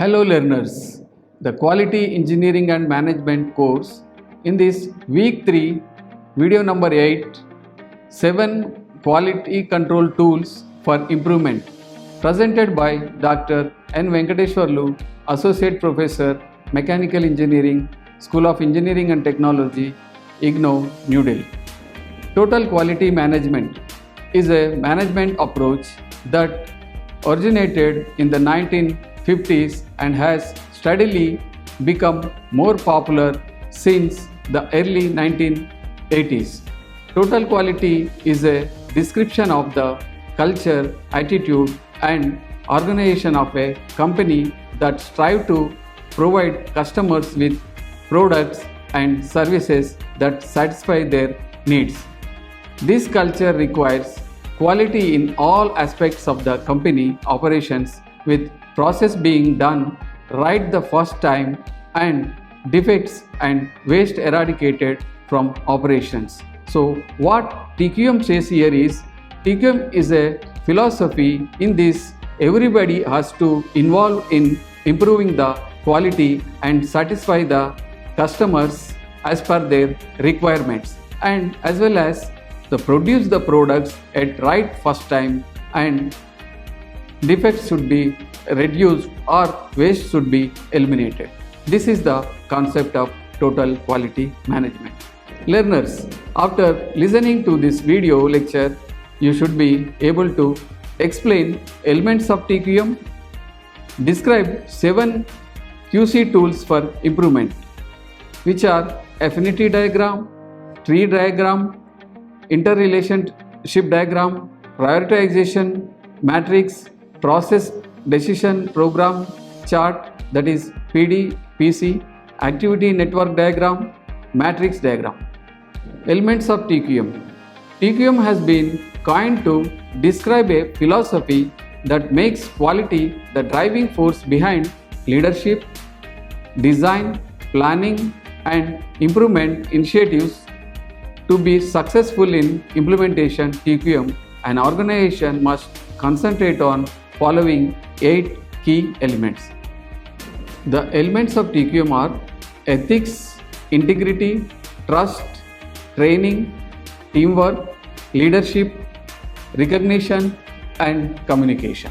Hello learners, the Quality Engineering and Management course in this week 3 video number 8 7 quality control tools for improvement presented by Dr. N. Venkateshwarlu, Associate Professor, Mechanical Engineering, School of Engineering and Technology, IGNOU, New Delhi. Total quality management is a management approach that originated in the 1950s and has steadily become more popular since the early 1980s. Total quality is a description of the culture, attitude, and organization of a company that strive to provide customers with products and services that satisfy their needs. This culture requires quality in all aspects of the company operations, with process being done right the first time and defects and waste eradicated from operations. So what TQM says here is, TQM is a philosophy. In this, everybody has to involve in improving the quality and satisfy the customers as per their requirements, and as well as produce the products at right first time, and defects should be reduced or waste should be eliminated. This is the concept of total quality management. Learners, after listening to this video lecture, you should be able to explain elements of TQM, describe 7 QC tools for improvement, which are affinity diagram, tree diagram, interrelationship diagram, prioritization matrix, process decision program chart, that is PD, PC, activity network diagram, matrix diagram. Elements of TQM. TQM has been coined to describe a philosophy that makes quality the driving force behind leadership, design, planning, and improvement initiatives. To be successful in implementation TQM, an organization must concentrate on following 8 key elements. The elements of TQM are ethics, integrity, trust, training, teamwork, leadership, recognition, and communication.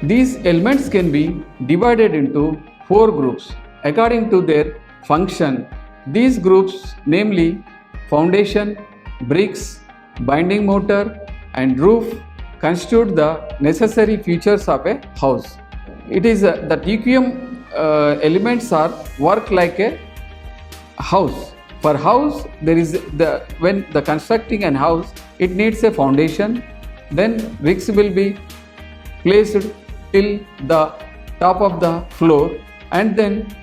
These elements can be divided into 4 groups according to their function. These groups, namely foundation, bricks, binding mortar, and roof, constitute the necessary features of a house. It is the TQM elements are work like a house. For house, there is when the constructing an house, it needs a foundation. Then bricks will be placed till the top of the floor, and then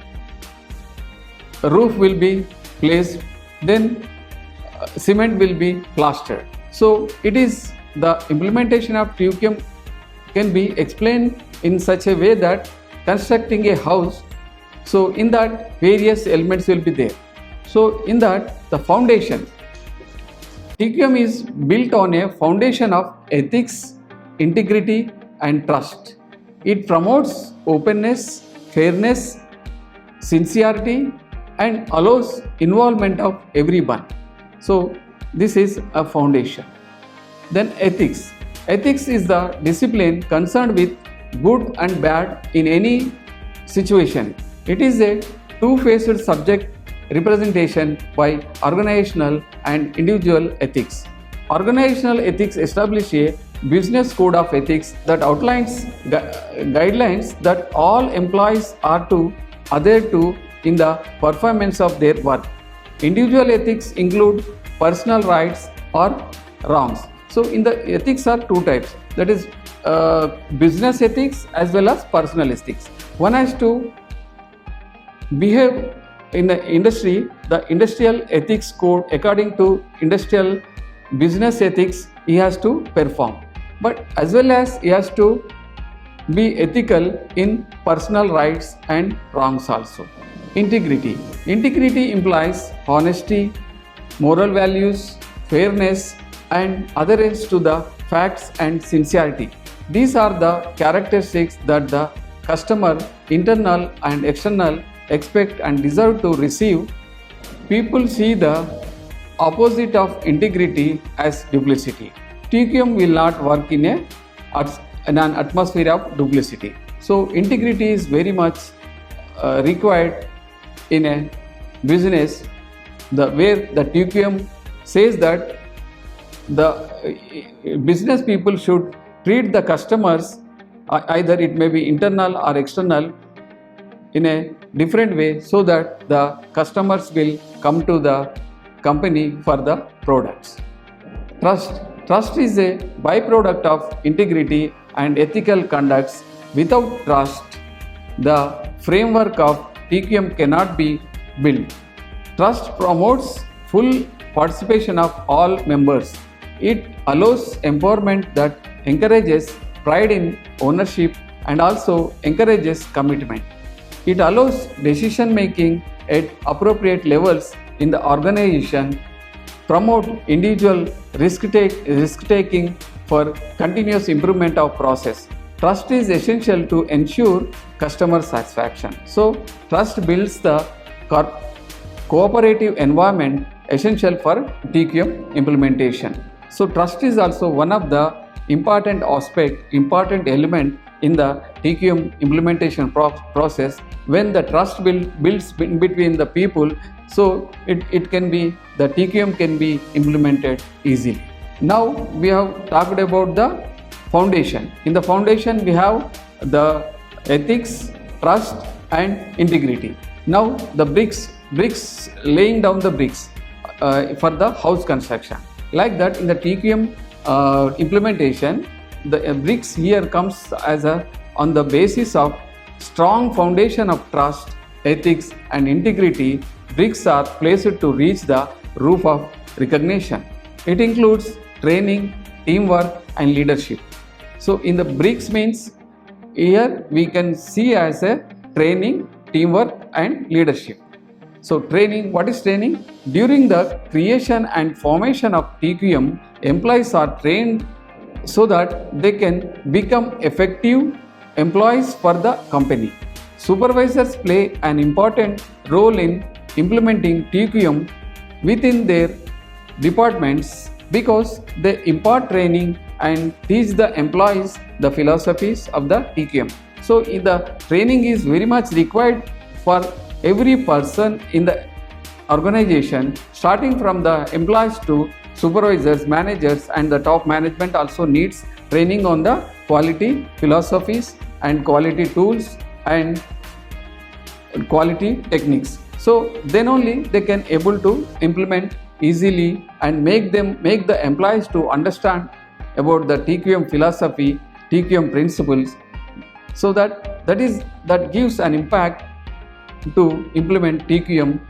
roof will be placed. Then cement will be plastered. So it is the implementation of TQM can be explained in such a way that constructing a house, so in that various elements will be there. So in that, the foundation, TQM is built on a foundation of ethics, integrity, and trust. It promotes openness, fairness, sincerity, and allows involvement of everyone. So this is a foundation. Then ethics. Ethics is the discipline concerned with good and bad in any situation. It is a two-faced subject representation by organizational and individual ethics. Organizational ethics establish a business code of ethics that outlines guidelines that all employees are to adhere to in the performance of their work. Individual ethics include personal rights or wrongs. So in the ethics are 2 types, that is business ethics as well as personal ethics. One has to behave in the industry, the industrial ethics code, according to industrial business ethics, he has to perform, but as well as he has to be ethical in personal rights and wrongs also. Integrity. Integrity implies honesty, moral values, fairness, and adherence to the facts and sincerity. These are the characteristics that the customer, internal and external, expect and deserve to receive, people see the opposite of integrity as duplicity. TQM will not work in an atmosphere of duplicity. So integrity is very much required in a business, where the TQM says that the business people should treat the customers, either it may be internal or external, in a different way, so that the customers will come to the company for the products. Trust is a byproduct of integrity and ethical conducts. Without trust, the framework of TQM cannot be built. Trust promotes full participation of all members. It allows empowerment that encourages pride in ownership and also encourages commitment. It allows decision making at appropriate levels in the organization, promote individual risk taking for continuous improvement of process. Trust is essential to ensure customer satisfaction. So trust builds the cooperative environment essential for TQM implementation. So trust is also one of the important element in the TQM implementation process. When the trust builds in between the people, so the TQM can be implemented easily. Now we have talked about the foundation. In the foundation we have the ethics, trust and integrity. Now the bricks laying down the bricks for the house construction. Like that, in the TQM implementation, the bricks here comes as on the basis of strong foundation of trust, ethics and integrity. Bricks are placed to reach the roof of recognition. It includes training, teamwork and leadership. So in the bricks means, here we can see as a training, teamwork and leadership. So training, what is training? During the creation and formation of TQM, employees are trained so that they can become effective employees for the company. Supervisors play an important role in implementing TQM within their departments because they impart training and teach the employees the philosophies of the TQM. So the training is very much required for every person in the organization, starting from the employees to supervisors, managers and the top management also needs training on the quality philosophies and quality tools and quality techniques. So then only they can able to implement easily and make the employees to understand about the TQM philosophy, TQM principles, so that gives an impact to implement TQM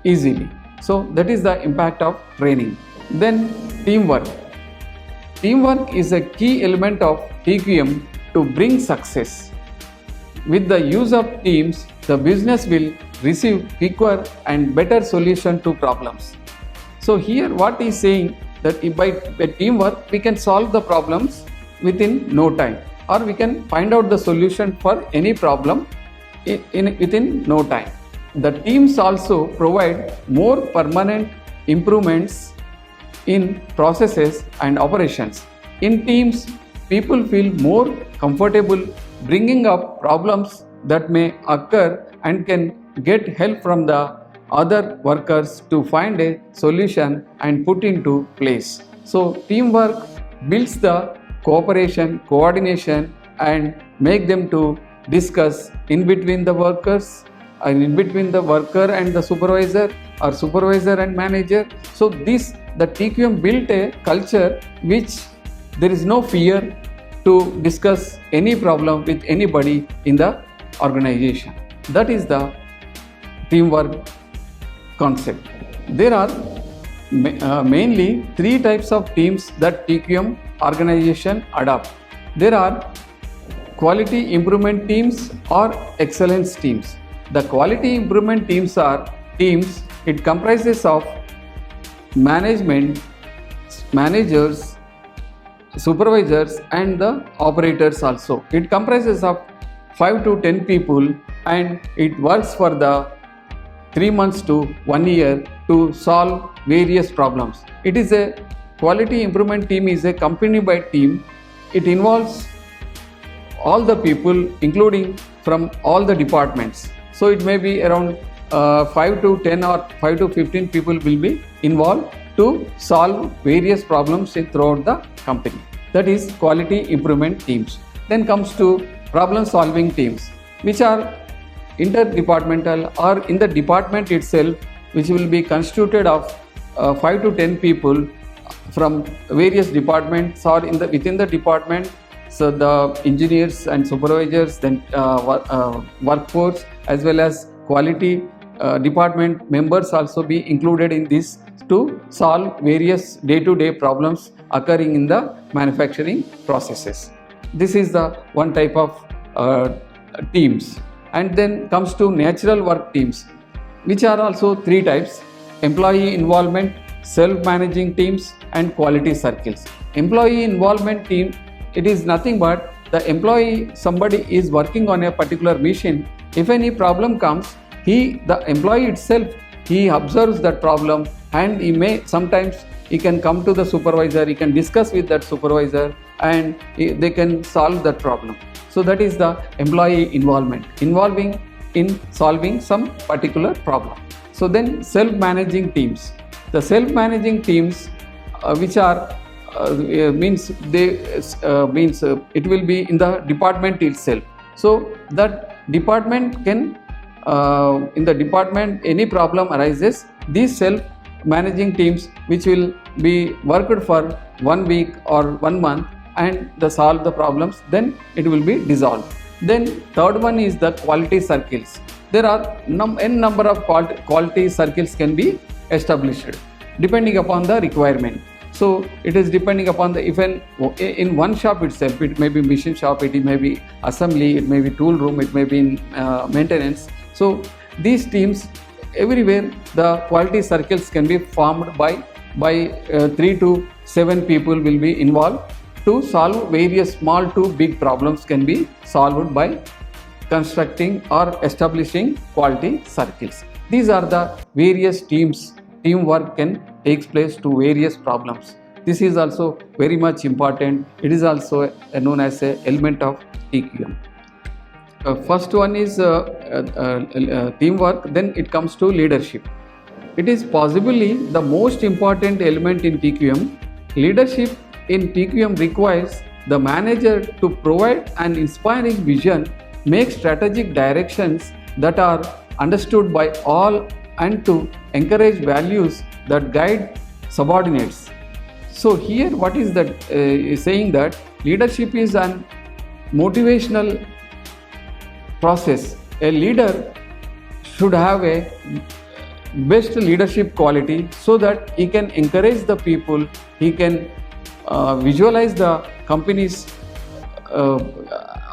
easily. So that is the impact of training. Then teamwork. Teamwork is a key element of TQM to bring success. With the use of teams, the business will receive quicker and better solution to problems. So here what he is saying, that by teamwork we can solve the problems within no time, or we can find out the solution for any problem within no time. The teams also provide more permanent improvements in processes and operations. In teams, people feel more comfortable bringing up problems that may occur and can get help from the other workers to find a solution and put into place. So teamwork builds the cooperation, coordination and make them to discuss in between the workers and in between the worker and the supervisor or supervisor and manager. So the TQM built a culture which there is no fear to discuss any problem with anybody in the organization. That is the teamwork concept. There are mainly three types of teams that TQM organization adopt. There are quality improvement teams or excellence teams. The quality improvement teams are teams, it comprises of management, managers, supervisors and the operators also. It comprises of 5 to 10 people, and it works for the 3 months to 1 year to solve various problems. It is a quality improvement team is a company-wide team. It involves all the people, including from all the departments. So it may be around 5 to 10 or 5 to 15 people will be involved to solve various problems throughout the company. That is quality improvement teams. Then comes to problem solving teams, which are interdepartmental or in the department itself, which will be constituted of 5 to 10 people from various departments or within the department. So the engineers and supervisors, then workforce, as well as quality department members also be included in this to solve various day-to-day problems occurring in the manufacturing processes. This is the one type of teams. And then comes to natural work teams, which are also 3 types: employee involvement, self-managing teams, and quality circles. Employee involvement team, it is nothing but the employee, somebody is working on a particular machine. If any problem comes, the employee itself, he observes that problem, and he can come to the supervisor, he can discuss with that supervisor, and they can solve that problem. So that is the employee involvement, involving in solving some particular problem. So then self-managing teams. The self-managing teams, which are it will be in the department itself. So that department can, in the department any problem arises, these self-managing teams, which will be worked for 1 week or 1 month, and they solve the problems, then it will be dissolved. Then third one is the quality circles. There are n number of quality circles can be established depending upon the requirement. So it is depending upon the, if in one shop itself, it may be machine shop, it may be assembly, it may be tool room, it may be in maintenance. So these teams everywhere, the quality circles can be formed by 3 to 7 people will be involved to solve various small to big problems can be solved by constructing or establishing quality circles. These are the various teamwork can takes place to various problems. This is also very much important. It is also known as a element of TQM. First one is teamwork, then it comes to leadership. It is possibly the most important element in TQM. Leadership in TQM requires the manager to provide an inspiring vision, make strategic directions that are understood by all, and to encourage values that guide subordinates. So here what is that saying that leadership is an motivational process. A leader should have a best leadership quality so that he can encourage the people, he can visualize the company's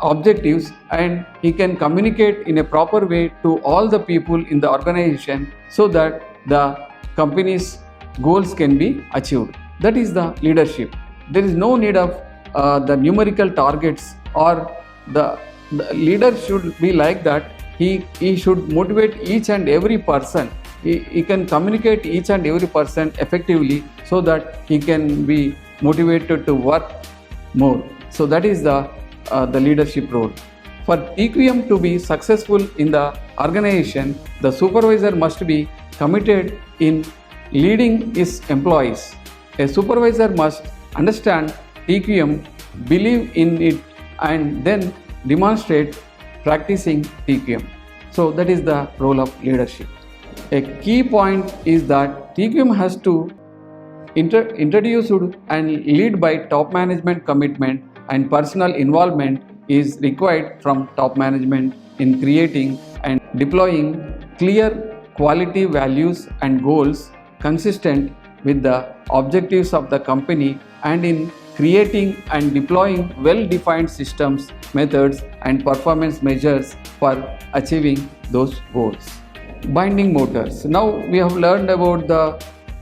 objectives, and he can communicate in a proper way to all the people in the organization so that the company's goals can be achieved. That is the leadership. There is no need of the numerical targets, or the leader should be like that. He should motivate each and every person. He can communicate each and every person effectively so that he can be motivated to work more. So that is the leadership role. For TQM to be successful in the organization, the supervisor must be committed in leading his employees. A supervisor must understand TQM, believe in it, and then demonstrate practicing TQM. So that is the role of leadership. A key point is that TQM has to introduced and lead by top management commitment, and personal involvement is required from top management in creating and deploying clear quality values and goals consistent with the objectives of the company, and in creating and deploying well-defined systems, methods, and performance measures for achieving those goals. Binding motors. Now we have learned about the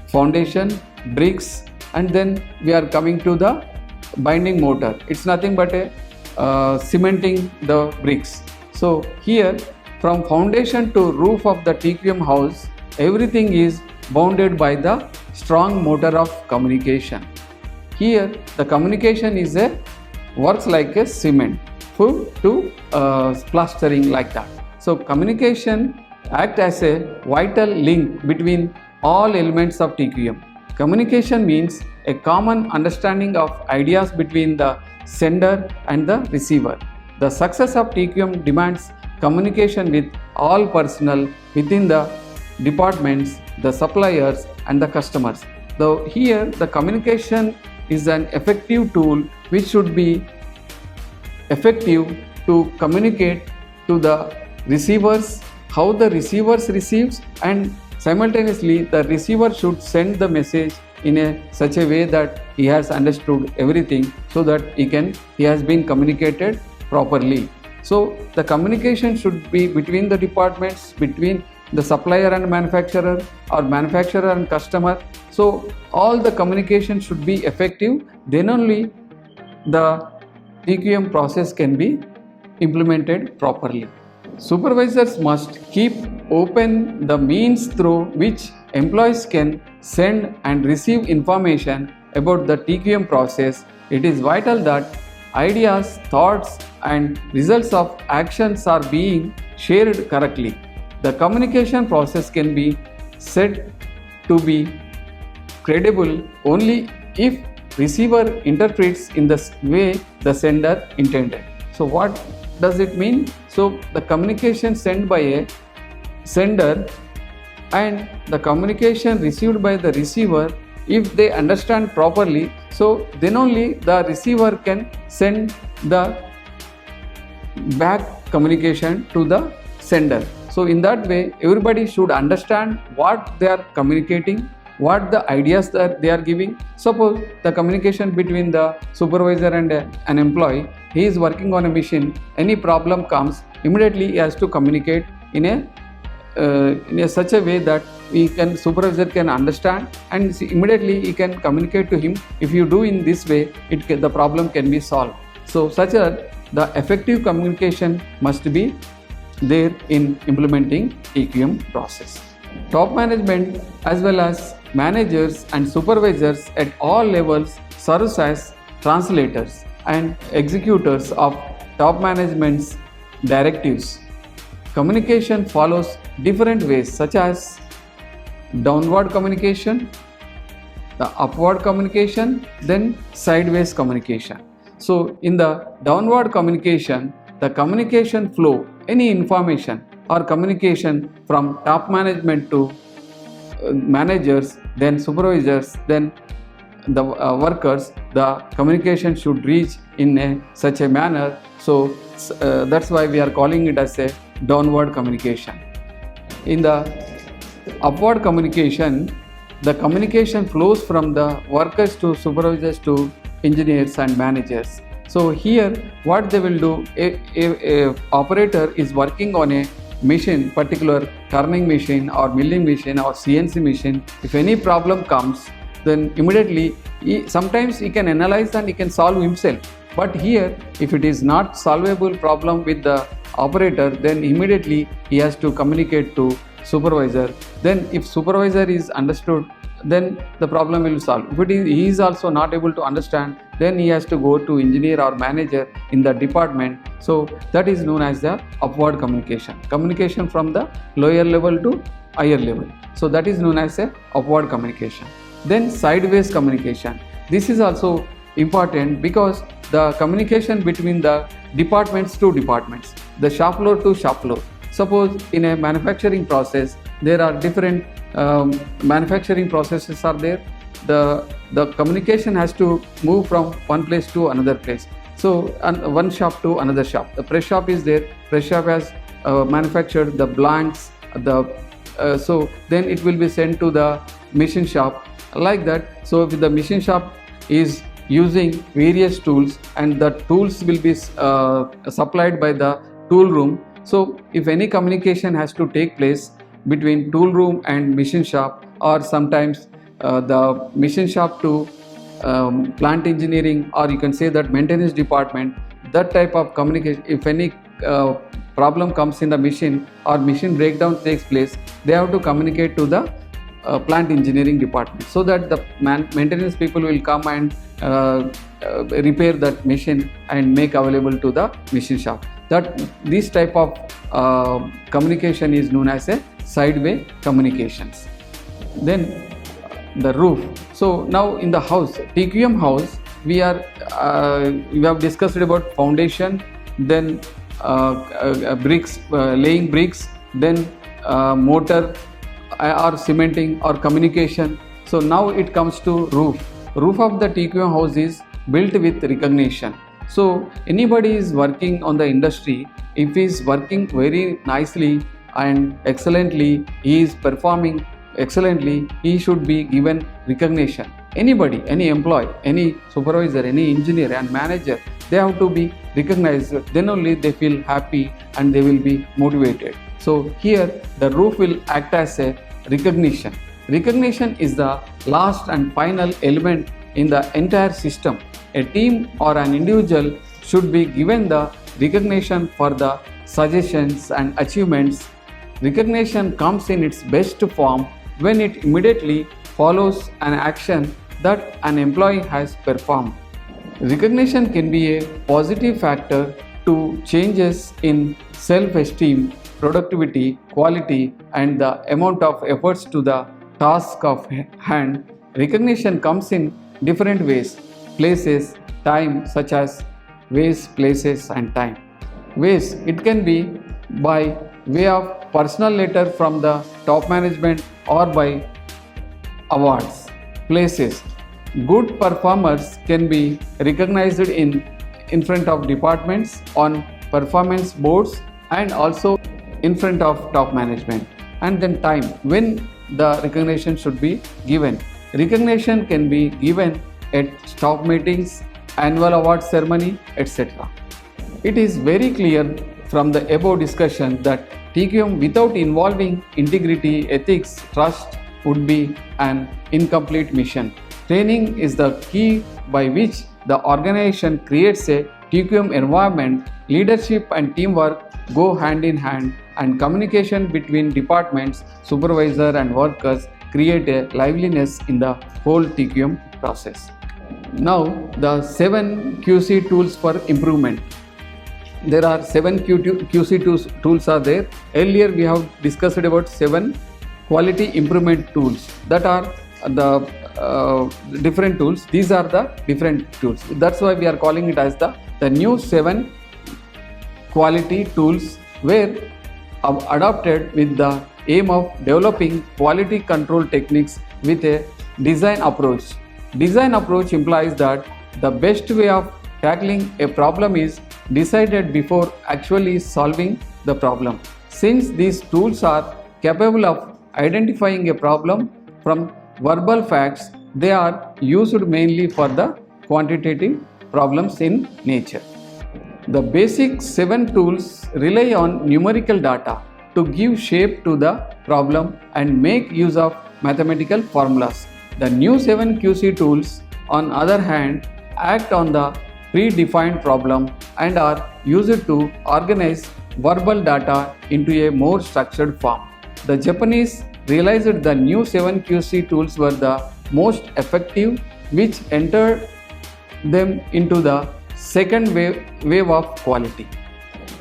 foundation, bricks, and then we are coming to the binding motor. It's nothing but a cementing the bricks. So here, from foundation to roof of the TQM house, everything is bounded by the strong motor of communication. Here the communication is works like a cement to plastering like that. So communication act as a vital link between all elements of TQM. Communication means a common understanding of ideas between the sender and the receiver. The success of TQM demands communication with all personnel within the departments, the suppliers and the customers. Though here the communication is an effective tool which should be effective to communicate to the receivers how the receivers receives, and simultaneously the receiver should send the message in such a way that he has understood everything, so that he has been communicated properly. So the communication should be between the departments, between the supplier and manufacturer, or manufacturer and customer. So all the communication should be effective, then only the TQM process can be implemented properly. Supervisors must keep open the means through which employees can send and receive information about the TQM process. It is vital that ideas, thoughts and results of actions are being shared correctly. The communication process can be said to be credible only if receiver interprets in the way the sender intended. So what does it mean? So the communication sent by a sender and the communication received by the receiver, if they understand properly, so then only the receiver can send the back communication to the sender. So in that way, everybody should understand what they are communicating, what the ideas that they are giving. Suppose the communication between the supervisor and an employee, he is working on a machine, any problem comes, immediately he has to communicate in such a way that supervisor can understand, and immediately he can communicate to him, if you do in this way, the problem can be solved. So such that the effective communication must be there in implementing TQM process. Top management as well as managers and supervisors at all levels serves as translators and executors of top management's directives. Communication follows different ways, such as downward communication, the upward communication, then sideways communication. So in the downward communication, the communication flow, any information or communication from top management to managers, then supervisors, then the workers, the communication should reach in such a manner. So that's why we are calling it as a downward communication. In the upward communication, the communication flows from the workers to supervisors to engineers and managers. So here what they will do, a operator is working on a machine, particular turning machine or milling machine or CNC machine. If any problem comes, then immediately sometimes he can analyze and he can solve himself. But here, if it is not solvable problem with the operator, then immediately he has to communicate to supervisor. Then if supervisor is understood, then the problem will solve. If he is also not able to understand, then he has to go to engineer or manager in the department. So that is known as the upward communication. Communication from the lower level to higher level. So that is known as a upward communication. Then sideways communication. This is also important because the communication between the departments to departments, the shop floor to shop floor. Suppose in a manufacturing process, there are different manufacturing processes are there. The communication has to move from one place to another place. So one shop to another shop. The press shop is there. Press shop has manufactured the blanks. So then it will be sent to the machine shop like that. So if the machine shop is using various tools and the tools will be supplied by the tool room. So if any communication has to take place between tool room and machine shop, or sometimes the machine shop to plant engineering, or you can say that maintenance department, that type of communication, if any problem comes in the machine or machine breakdown takes place, they have to communicate to the plant engineering department, so that the maintenance people will come and repair that machine and make available to the machine shop. That this type of communication is known as a sideway communications. Then the roof. So now in the house, TQM house, we have discussed about foundation, then bricks, laying bricks, then mortar or cementing or communication. So now it comes to roof. Roof of the TQM house is built with recognition. So anybody is working on the industry, if he is working very nicely and excellently, he is performing excellently, he should be given recognition. Anybody, any employee, any supervisor, any engineer and manager, they have to be recognized. Then only they feel happy and they will be motivated. So here the roof will act as a recognition. Recognition is the last and final element in the entire system. A team or an individual should be given the recognition for the suggestions and achievements. Recognition comes in its best form when it immediately follows an action that an employee has performed. Recognition can be a positive factor to changes in self-esteem, productivity, quality, and the amount of efforts to the task of hand. Recognition comes in different ways, places, time, such as ways, places, and time. Ways, it can be by way of personal letter from the top management or by awards. Places, good performers can be recognized in front of departments, on performance boards, and also in front of top management. And then time, when the recognition should be given. Recognition can be given at staff meetings, annual award ceremony, etc. It is very clear from the above discussion that TQM without involving integrity, ethics, trust would be an incomplete mission. Training is the key by which the organization creates a TQM environment. Leadership and teamwork go hand in hand, and communication between departments, supervisor and workers create a liveliness in the whole TQM process. Now the 7 QC tools for improvement. There are 7 QC tools are there. Earlier we have discussed about 7 quality improvement tools, that are the different tools. These are the different tools. That's why we are calling it as the new 7 quality tools, were adopted with the aim of developing quality control techniques with a design approach. Design approach implies that the best way of tackling a problem is decided before actually solving the problem. Since these tools are capable of identifying a problem from verbal facts, they are used mainly for the quantitative problems in nature. The basic 7 tools rely on numerical data to give shape to the problem and make use of mathematical formulas. The new 7 QC tools, on the other hand, act on the predefined problem and are used to organize verbal data into a more structured form. The Japanese realized the new 7 QC tools were the most effective, which entered them into the second wave of quality.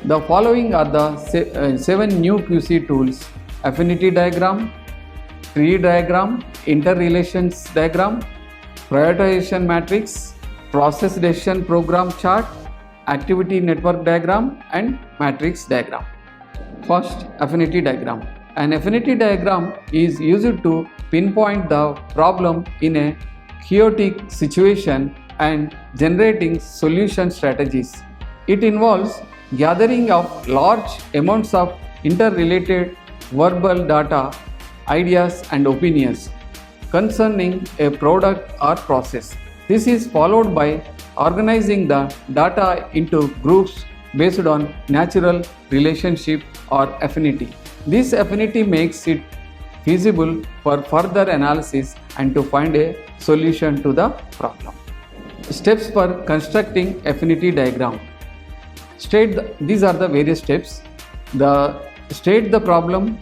The following are the 7 new QC tools: affinity diagram, tree diagram, interrelations diagram, prioritization matrix, process decision program chart, activity network diagram, and matrix diagram. First, affinity diagram. An affinity diagram is used to pinpoint the problem in a chaotic situation and generating solution strategies. It involves gathering of large amounts of interrelated verbal data, ideas and opinions concerning a product or process. This is followed by organizing the data into groups based on natural relationship or affinity. This affinity makes it feasible for further analysis and to find a solution to the problem. Steps for constructing affinity diagram. These are the various steps. State the problem,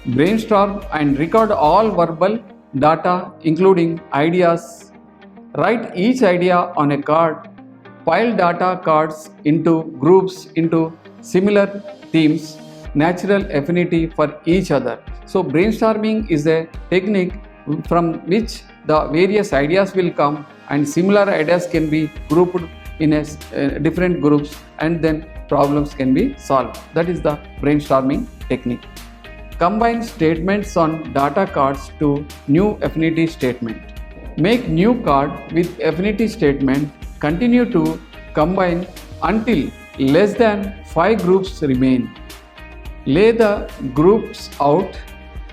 brainstorm and record all verbal data including ideas. Write each idea on a card. Pile data cards into groups into similar themes, natural affinity for each other. So brainstorming is a technique from which the various ideas will come and similar ideas can be grouped in different groups and then problems can be solved. That is the brainstorming technique. Combine statements on data cards to new affinity statement. Make new card with affinity statement. Continue to combine until less than 5 groups remain. Lay the groups out,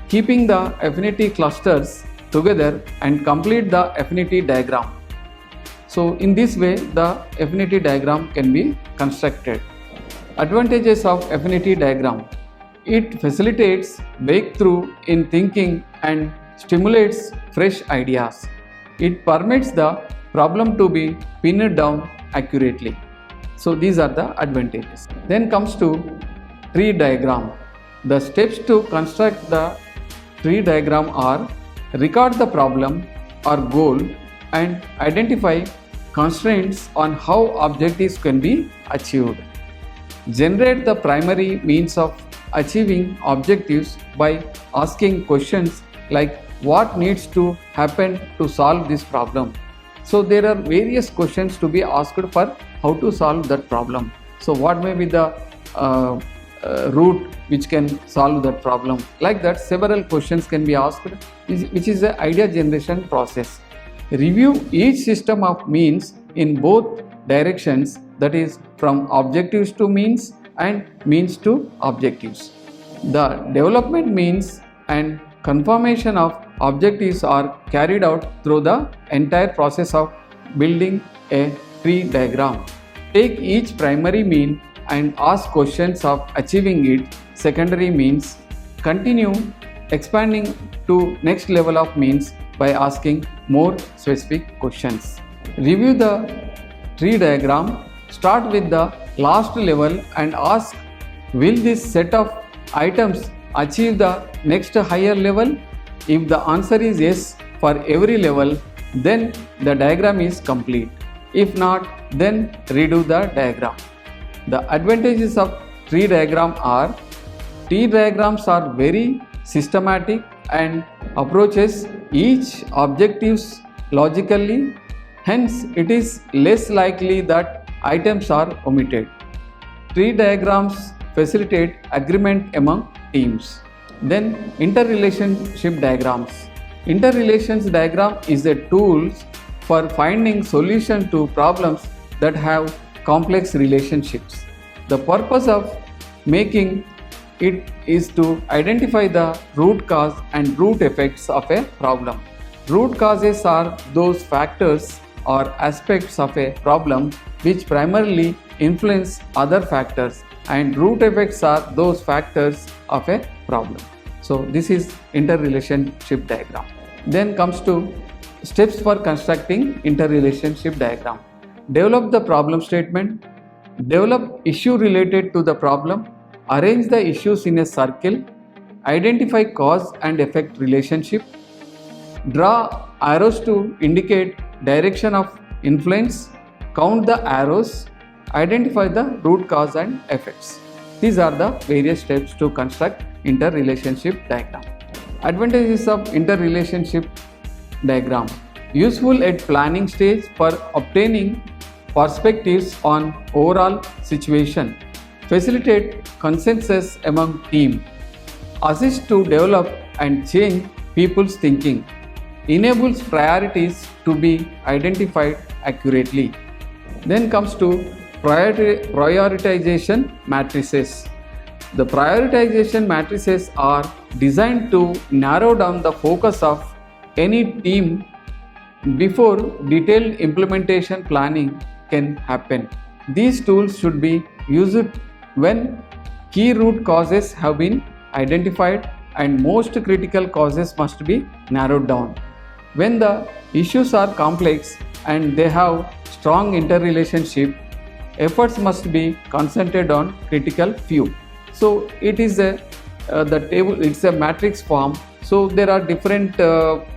keeping the affinity clusters together and complete the affinity diagram. So in this way the affinity diagram can be constructed. Advantages of affinity diagram. It facilitates breakthrough in thinking and stimulates fresh ideas. It permits the problem to be pinned down accurately. So these are the advantages. Then comes to tree diagram. The steps to construct the tree diagram are: record the problem or goal and identify constraints on how objectives can be achieved. Generate the primary means of achieving objectives by asking questions like what needs to happen to solve this problem. So there are various questions to be asked for how to solve that problem. So what may be the route which can solve that problem? Like that several questions can be asked, which is the idea generation process. Review each system of means in both directions, that is from objectives to means and means to objectives. The development means and confirmation of objectives are carried out through the entire process of building a tree diagram. Take each primary mean and ask questions of achieving it. Secondary means. Continue expanding to next level of means by asking more specific questions. Review the tree diagram. Start with the last level and ask, will this set of items achieve the next higher level? If the answer is yes for every level, then the diagram is complete. If not, then redo the diagram. The advantages of tree diagram are: tree diagrams are very systematic and approaches each objectives logically. Hence, it is less likely that items are omitted. Tree diagrams facilitate agreement among teams. Then interrelationship diagrams. Interrelations diagram is a tool for finding solution to problems that have complex relationships. The purpose of making it is to identify the root cause and root effects of a problem. Root causes are those factors or aspects of a problem which primarily influence other factors, and root effects are those factors of a problem. So this is interrelationship diagram. Then comes to steps for constructing interrelationship diagram. Develop the problem statement. Develop issue related to the problem. Arrange the issues in a circle. Identify cause and effect relationship. Draw arrows to indicate direction of influence. Count the arrows. Identify the root cause and effects. These are the various steps to construct interrelationship diagram. Advantages of interrelationship diagram. Useful at planning stage for obtaining perspectives on overall situation. Facilitate consensus among team. Assist to develop and change people's thinking. Enables priorities to be identified accurately. Then comes to prioritization matrices. The prioritization matrices are designed to narrow down the focus of any team before detailed implementation planning can happen. These tools should be used when key root causes have been identified and most critical causes must be narrowed down. When the issues are complex and they have strong interrelationship, efforts must be concentrated on critical few. So it is a the table, it's a matrix form. So there are different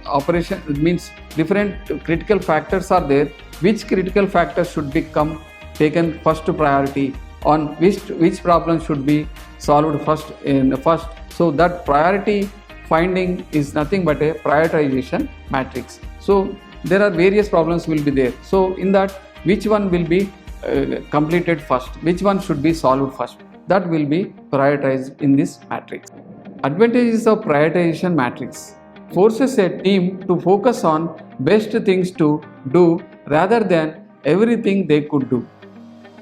operation, it means different critical factors are there. Which critical factors should become taken first priority, on which problem should be solved first. So that priority finding is nothing but a prioritization matrix. So there are various problems will be there. So in that, which one will be completed first, which one should be solved first, that will be prioritized in this matrix. Advantages of prioritization matrix: forces a team to focus on best things to do rather than everything they could do.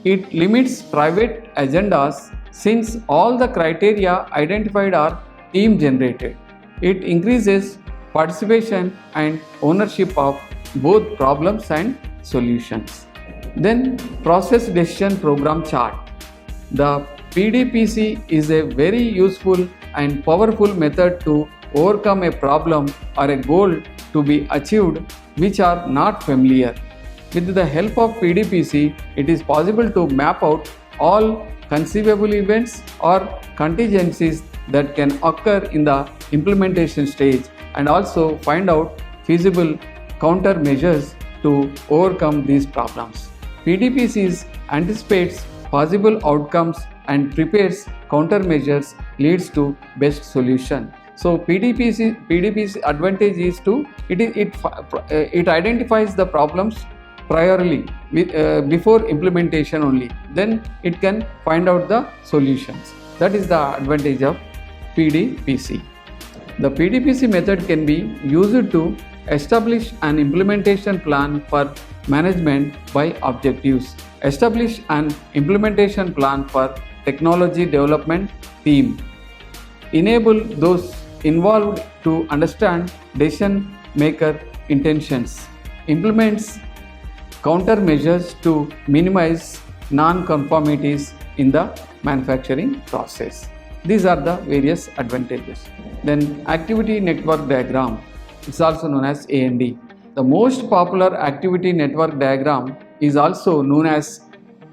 It limits private agendas since all the criteria identified are team generated. It increases participation and ownership of both problems and solutions. Then, process decision program chart. The PDPC is a very useful and powerful method to overcome a problem or a goal to be achieved which are not familiar. With the help of PDPC, it is possible to map out all conceivable events or contingencies that can occur in the implementation stage and also find out feasible countermeasures to overcome these problems. PDPC anticipates possible outcomes and prepares countermeasures leads to best solution. So PDPC advantage is to it identifies the problems priorly before implementation only, then it can find out the solutions. That is the advantage of PDPC. The PDPC method can be used to establish an implementation plan for management by objectives, establish an implementation plan for technology development team, enable those involved to understand decision maker intentions, implements countermeasures to minimize non-conformities in the manufacturing process. These are the various advantages. Then activity network diagram, it's also known as AND. The most popular activity network diagram is also known as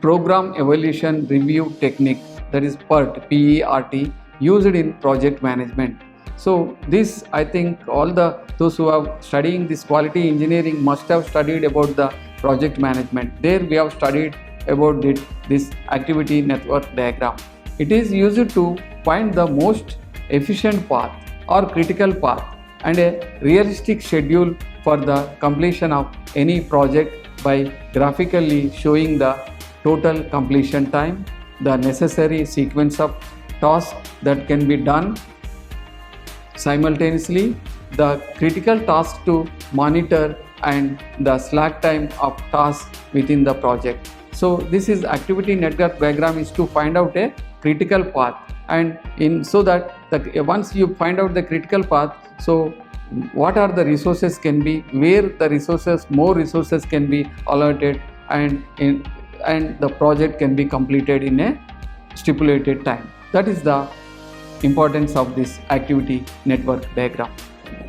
Program Evaluation Review Technique, that is PERT, PERT, used in project management. So this, I think all those who are studying this quality engineering must have studied about the project management. There we have studied about this activity network diagram. It is used to find the most efficient path or critical path and a realistic schedule for the completion of any project by graphically showing the total completion time, the necessary sequence of tasks that can be done simultaneously, the critical task to monitor, and the slack time of tasks within the project. So this is activity network diagram is to find out a critical path, and so that once you find out the critical path, so what are the resources can be, where the more resources can be allotted, and the project can be completed in a stipulated time. That is the importance of this activity network diagram.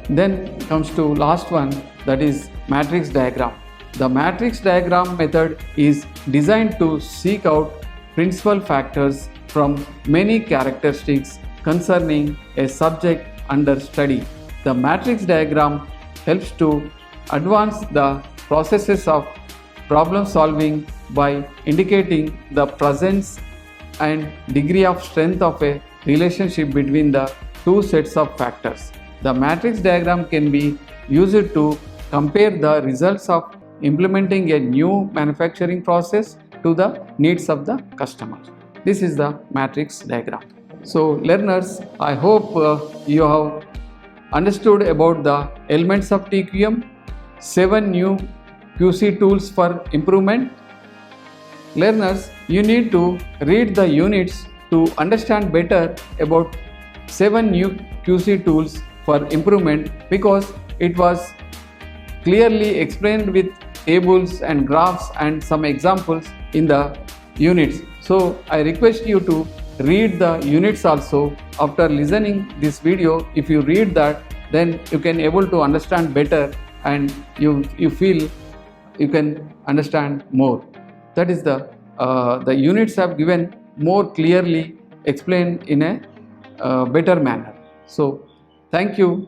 Then comes to last one, that is matrix diagram. The matrix diagram method is designed to seek out principal factors from many characteristics concerning a subject under study. The matrix diagram helps to advance the processes of problem solving by indicating the presence and degree of strength of a relationship between the two sets of factors. The matrix diagram can be used to compare the results of implementing a new manufacturing process to the needs of the customers. This is the matrix diagram. So learners, I hope you have understood about the elements of TQM, 7 new QC tools for improvement. Learners, you need to read the units to understand better about 7 new QC tools for improvement, because it was clearly explained with tables and graphs and some examples in the units. So I request you to read the units also. After listening this video, if you read that, then you can able to understand better, and you feel you can understand more. That is the units have given more clearly explain in a better manner. So thank you.